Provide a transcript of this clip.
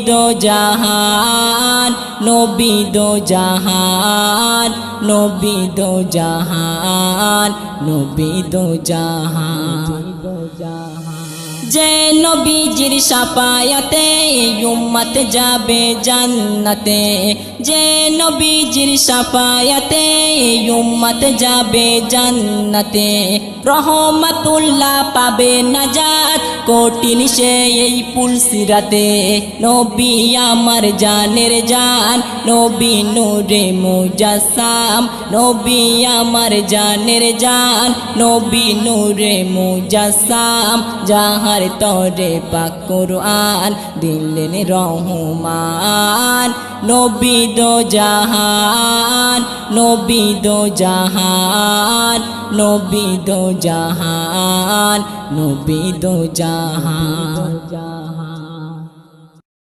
দো জাহান নবী দো জাহান নবী দো জাহান নবী দো জাহান যে নবীজির শাফায়াতে উম্মত যাবে জান্নাতে যে নবীজির শাফায়াতে উম্মত যাবে জান্নাতে রহমাতুল্লাহ পাবে নাজাত কঠিন সেই পুলসিরাতে নবী আমার জানের জান নবী নূরে মুজাসসাম নবী আমার জানের জান নবী নূরে মুজাসসাম যাহার তরে পাক কুরআন দিলেন রহমান নবী দো জাহান নবী দো জাহান নবী দো জাহান নবী দো জাহান